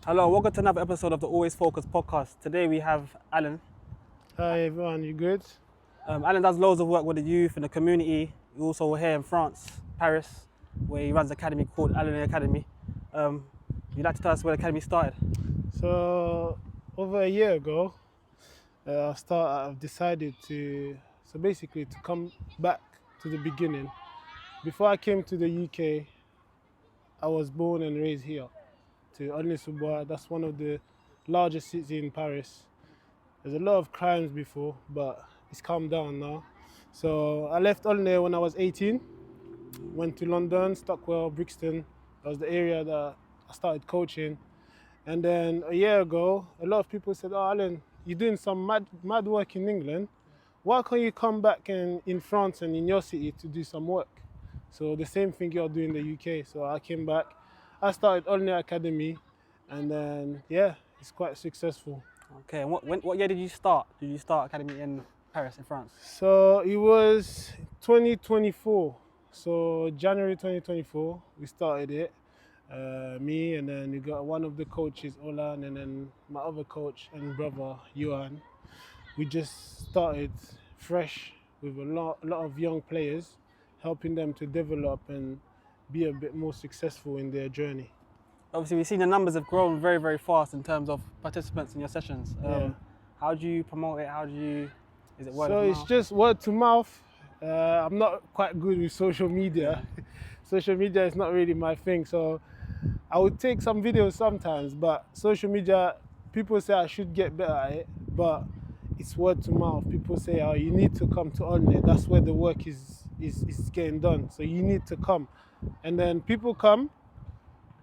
Hello, welcome to another episode of the Always Focus podcast. Today we have Allan. Hi everyone, you good? Allan does loads of work with the youth and the community. He's also here in France, Paris, where he runs an academy called Allan Academy. You'd like to tell us where the academy started? So over a year ago, I've decided to come back to the beginning. Before I came to the UK, I was born and raised here, to Aulnay-sous-Bois. That's one of the largest cities in Paris. There's a lot of crimes before, but it's calmed down now. So I left Aulnay when I was 18, went to London, Stockwell, Brixton. That was the area that I started coaching. And then a year ago, a lot of people said, "Oh, Allan, you're doing some mad work in England. Why can't you come back in France and in your city to do some work?" So the same thing you're doing in the UK. So I came back. I started Allan Academy, and then it's quite successful. Okay, and what year did you start? Did you start academy in Paris, in France? So it was 2024. So January 2024, we started it. Me, and then we got one of the coaches, Olan, and then my other coach and brother, Johan. We just started fresh with a lot of young players, helping them to develop and be a bit more successful in their journey. Obviously, we've seen the numbers have grown very, very fast in terms of participants in your sessions. How do you promote it? Is it word of mouth? So it's just word to mouth. I'm not quite good with social media. Social media is not really my thing. So I would take some videos sometimes, but social media, people say I should get better at it, but it's word to mouth. People say, "Oh, you need to come to Aulnay. That's where the work is getting done. So you need to come." And then people come,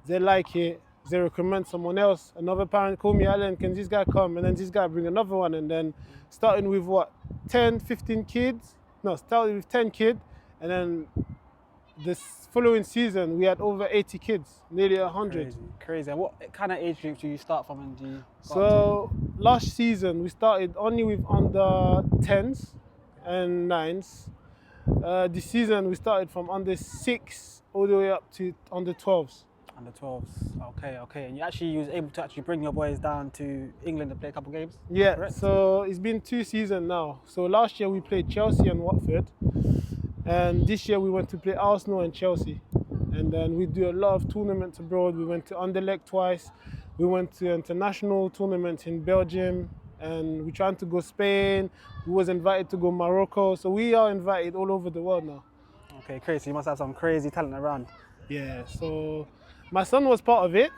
they like it, they recommend someone else. Another parent call me, "Allan, can this guy come?" And then this guy bring another one. And then starting with 10, 15 kids? No, starting with 10 kids. And then this following season, we had over 80 kids, nearly 100. Crazy. And what kind of age group do you start from? And do you So last season, we started only with under 10s and 9s. This season, we started from under 6 all the way up to under 12s. Under 12s. Okay. And you was able to actually bring your boys down to England to play a couple games? Yeah, correct? So it's been 2 seasons now. So last year we played Chelsea and Watford. And this year we went to play Arsenal and Chelsea. And then we do a lot of tournaments abroad. We went to Anderlecht twice. We went to international tournaments in Belgium. And we're trying to go Spain. We was invited to go Morocco. So we are invited all over the world now. Okay, crazy. You must have some crazy talent around. Yeah, so my son was part of it.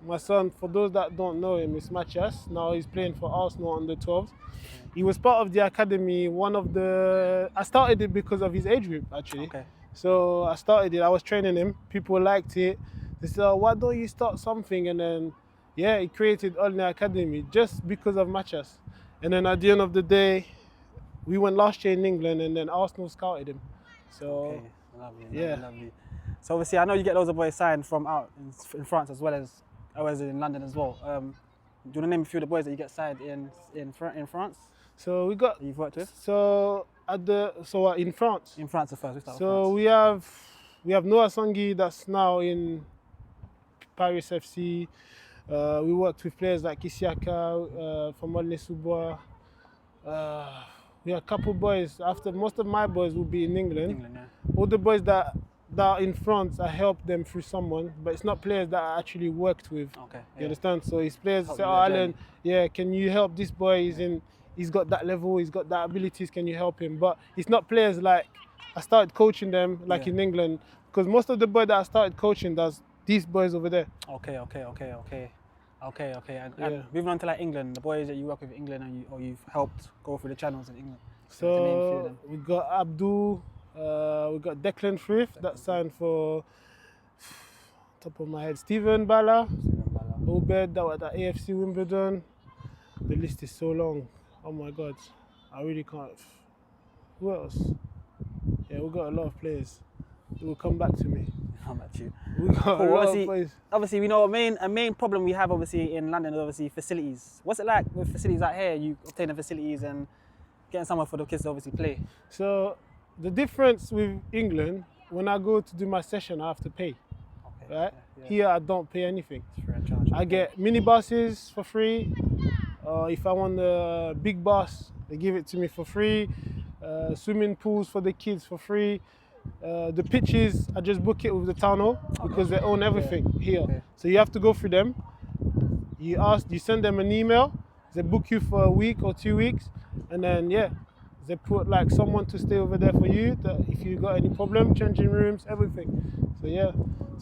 My son, for those that don't know him, is Matthias. Now he's playing for Arsenal under 12s. He was part of the academy. I started it because of his age group, actually. Okay. So I started it. I was training him. People liked it. They said, "Oh, why don't you start something?" And then, he created Allan Academy just because of Matthias. And then at the end of the day, we went last year in England, and then Arsenal scouted him. So, okay. Lovely. So obviously, I know you get loads of boys signed from out in France as well as in London as well. Do you want to name a few of the boys that you get signed in France? So we got. You've worked with? In France. In France, the first. We start with So France. we have Noah Sangui that's now in Paris FC. We worked with players like Isiaka from Aulnay-sous-Bois. We have a couple boys. After most of my boys will be in England. All the boys that are in France, I helped them through someone, but it's not players that I actually worked with. Okay. You understand? So it's players that say, "Oh, Help Allan, can you help this boy? He's got that level, he's got that abilities, can you help him?" But it's not players like I started coaching them in England, because most of the boys that I started coaching, that's these boys over there. Okay. And moving on to England, the boys that you work with in England or you've helped go through the channels in England. So we got Abdul, we got Declan Frith that signed for, top of my head, Stephen Bala, Obed that was at AFC Wimbledon. The list is so long. Oh my God, I really can't. Who else? Yeah, we got a lot of players. It will come back to me. Come back to you. We got a lot of players. Obviously, we know a main problem we have obviously in London is obviously facilities. What's it like with facilities out here? You obtain the facilities and getting somewhere for the kids to obviously play. So the difference with England, when I go to do my session, I have to pay. right? Yeah. Here I don't pay anything. It's free of charge. I get minibuses for free. If I want the big bus, they give it to me for free. Swimming pools for the kids for free. The pitches, I just book it with the town hall because they own everything here. Okay. So you have to go through them. You send them an email. They book you for a week or 2 weeks, and then they put like someone to stay over there for you. If you got any problem, changing rooms, everything.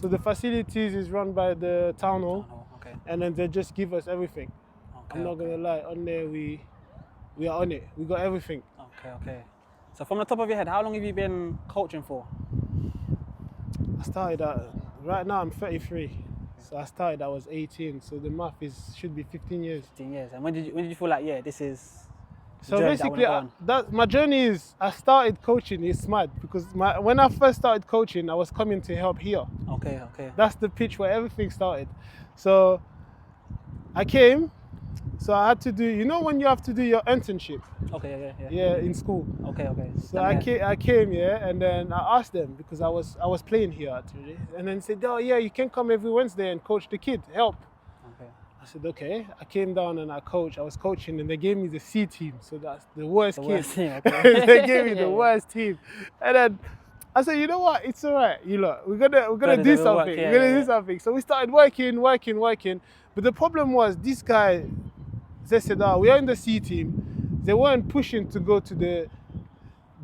So the facilities is run by the town hall, Okay. and then they just give us everything. Okay, I'm not gonna lie, on there we are on it. We got everything. Okay. So from the top of your head, how long have you been coaching for? I started right now I'm 33. So I started I was 18. So the math should be 15 years. 15 years. And when did you feel like, this is the So journey that I basically, wanna go on? my journey is I started coaching. It's mad because when I first started coaching, I was coming to help here. Okay. That's the pitch where everything started. So I came. So I had to do, when you have to do your internship, Okay, yeah. yeah, in school. Okay. So I came here, and then I asked them because I was playing here actually, and then said, oh yeah, you can come every Wednesday and coach the kid, help. Okay. I said okay. I came down and I was coaching, and they gave me the C team, so that's the worst The kid. worst team, okay. They gave me the Yeah. worst team, and then I said, you know what? It's all right. You lot, we're gonna do Gotta do something. work, yeah, We're gonna yeah. do something. So we started working. But the problem was this guy. They said, we are in the C team. They weren't pushing to go to the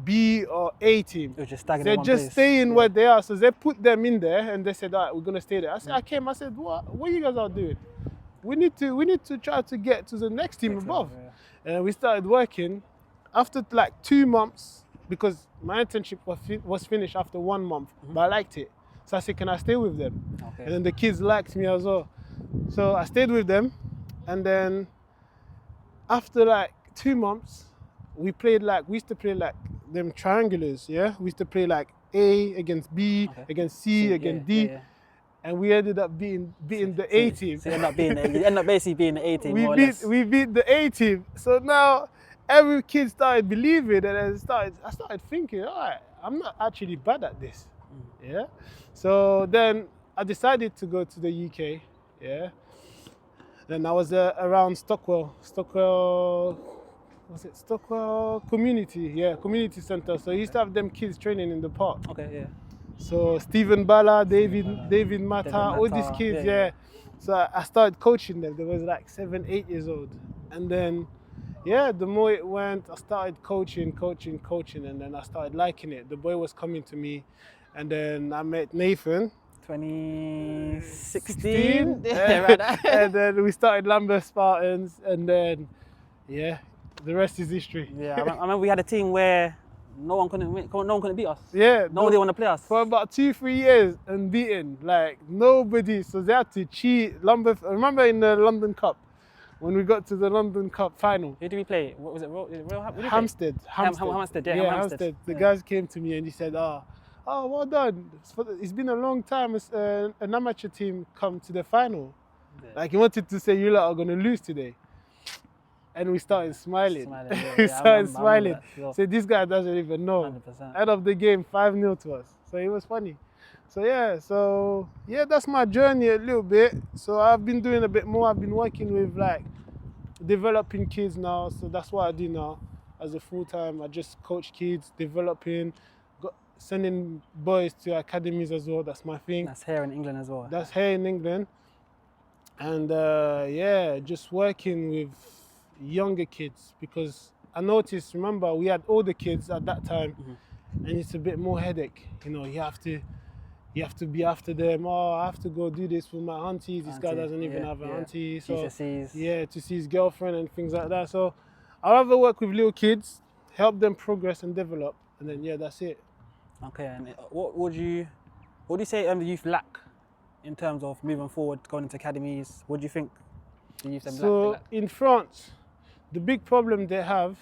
B or A team. It was just stagnant They're in one just place. staying where they are. So they put them in there, and they said, all right, we're gonna stay there. I said, what you guys are doing? We need to try to get to the next team above. Yeah. And we started working. After like 2 months, because my internship was finished after 1 month, but I liked it. So I said, can I stay with them? Okay. And then the kids liked me as well. So I stayed with them, and then after like 2 months, we used to play like them triangulars, yeah? We used to play like A against B, against C, against D. Yeah. And we ended up beating the A team. So you end up basically being the A team, more or less. We beat the A team. So now every kid started believing, and I started thinking, all right, I'm not actually bad at this. Yeah. So then I decided to go to the UK. Yeah. Then I was around Stockwell Community, Community Center. So I used to have them kids training in the park. Okay, yeah. So Stephen Bala, David Mata, all these kids, yeah. So I started coaching them. They was like 7, 8 years old. And then, the more it went, I started coaching, and then I started liking it. The boy was coming to me, and then I met Nathan. 2016. Yeah, right. And then we started Lambeth Spartans, and then, the rest is history. Yeah, I remember we had a team where no one couldn't beat us. Yeah. Nobody wanted to play us. For about 2-3 years, unbeaten, like nobody. So they had to cheat. Lambeth. I remember in the London Cup, when we got to the London Cup final. Who did we play? What was it? Hampstead. Hampstead. Hampstead. The guys came to me and he said, oh, well done. It's been a long time as an amateur team come to the final. Yeah. Like he wanted to say, you lot are going to lose today. And we started smiling. We started smiling. So this guy doesn't even know. 100%. End of the game, 5-0 to us. So it was funny. So that's my journey a little bit. So I've been doing a bit more. I've been working with like developing kids now. So that's what I do now as a full-time. I just coach kids, developing, sending boys to academies as well. That's my thing. That's here in England as well. That's here in England. And just working with younger kids, because I noticed, remember, we had older kids at that time, and it's a bit more headache. You have to be after them. Oh, I have to go do this with my auntie. This guy doesn't even have an auntie. So to see his girlfriend and things like that. So I rather work with little kids, help them progress and develop, and then that's it. Okay, and what would you say the youth lack in terms of moving forward, going into academies? What do you think the youth lack? So in France, the big problem they have,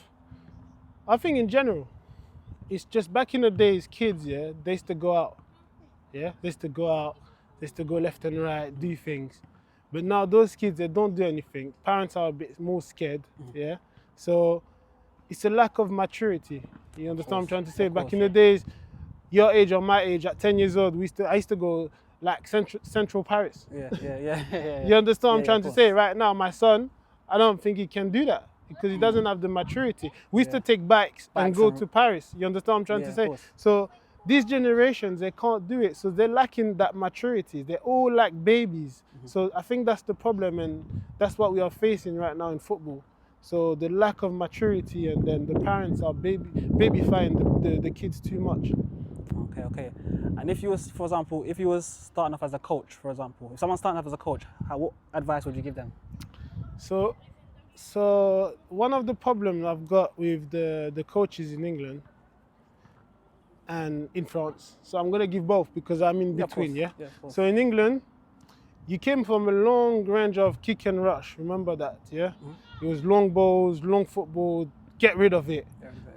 I think in general, it's just back in the days, kids, they used to go out. They used to go out, they used to go left and right, do things. But now those kids, they don't do anything. Parents are a bit more scared, So it's a lack of maturity. You understand what I'm trying to say? Back in the days, your age or my age, at 10 years old, I used to go like Central Paris. Yeah. You understand what I'm Yeah, trying of to course. say? Right now, my son, I don't think he can do that because he doesn't have the maturity. We used to Yeah. take bikes and Bikes go and- to Paris. You understand what I'm trying Yeah, to of say? course. So these generations, they can't do it. So they're lacking that maturity. They're all like babies. So I think that's the problem, and that's what we are facing right now in football. So the lack of maturity, and then the parents are babyfying the kids too much. Okay. And if you was, for example, if you was starting off as a coach, for example, if someone's starting off as a coach, what advice would you give them? So one of the problems I've got with the coaches in England and in France. So I'm gonna give both because I'm in Yeah, of between, course. yeah? Yeah, of course. So in England, you came from a long range of kick and rush. Remember that, yeah? It was long balls, long football, get rid of it.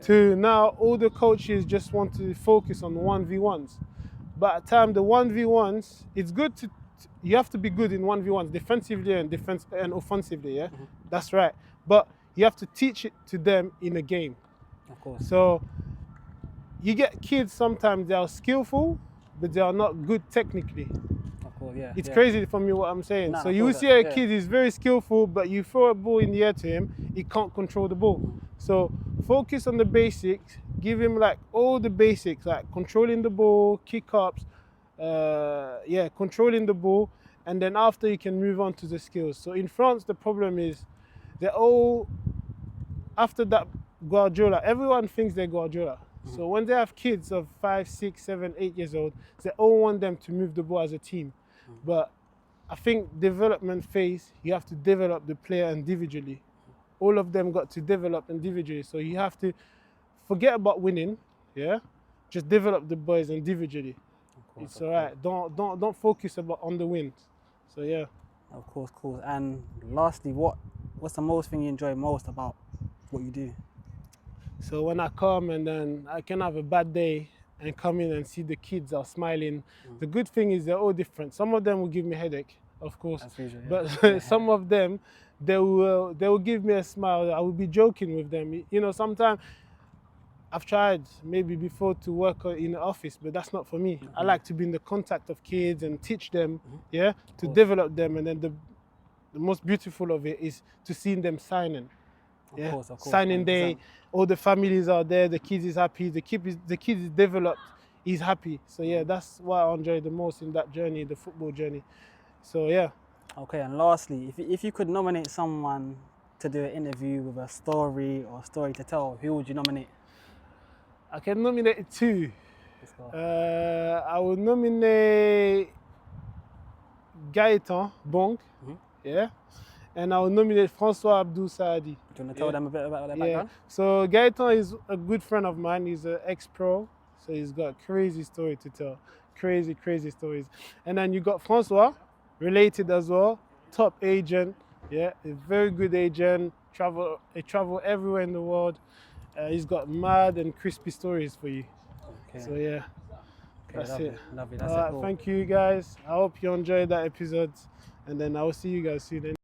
To now, all the coaches just want to focus on 1v1s. But at time, the 1v1s, it's good to, you have to be good in 1v1s, defensively and offensively, yeah? That's right. But you have to teach it to them in a game. Of course. So you get kids sometimes they are skillful, but they are not good technically. Of course, yeah. It's yeah. crazy for me what I'm saying. Nah, So of you will course, see a yeah. kid is very skillful, but you throw a ball in the air to him, he can't control the ball. So focus on the basics, give him like all the basics, like controlling the ball, kick ups, controlling the ball, and then after you can move on to the skills. So in France, the problem is they're all, after that Guardiola, everyone thinks they're Guardiola. So when they have kids of 5, 6, 7, 8 years old, they all want them to move the ball as a team. But I think development phase, you have to develop the player individually. All of them got to develop individually. So you have to forget about winning, yeah? Just develop the boys individually. It's all right. Don't focus on the wins. So yeah. Of course. And lastly, what's the most thing you enjoy most about what you do? So when I come and then I can have a bad day and come in and see the kids are smiling. The good thing is they're all different. Some of them will give me a headache, of course, As usual, yeah. but some of them they will give me a smile. I will be joking with them. You know, sometimes I've tried maybe before to work in the office, but that's not for me. I like to be in the contact of kids and teach them, yeah, to develop them. And then the most beautiful of it is to see them signing. Of course, Signing 100%. day, all the families are there, the kids is happy, the kid is developed, he's happy. So yeah, that's what I enjoy the most in that journey, the football journey. So yeah. Okay, and lastly, if you could nominate someone to do an interview with a story or a story to tell, who would you nominate? I can nominate 2. Let's go. I will nominate Gaëtan Bong, yeah, and I will nominate François Abdou Saadi. Do you want to tell them a bit about their background? So Gaëtan is a good friend of mine. He's an ex-pro, so he's got crazy story to tell, crazy stories. And then you got François, related as well, top agent, yeah, a very good agent. He travel everywhere in the world. He's got mad and crispy stories for you. Okay. So yeah, Okay, that's it. Lovely. That's All it. right, Cool. thank you guys. I hope you enjoyed that episode, and then I will see you guys soon.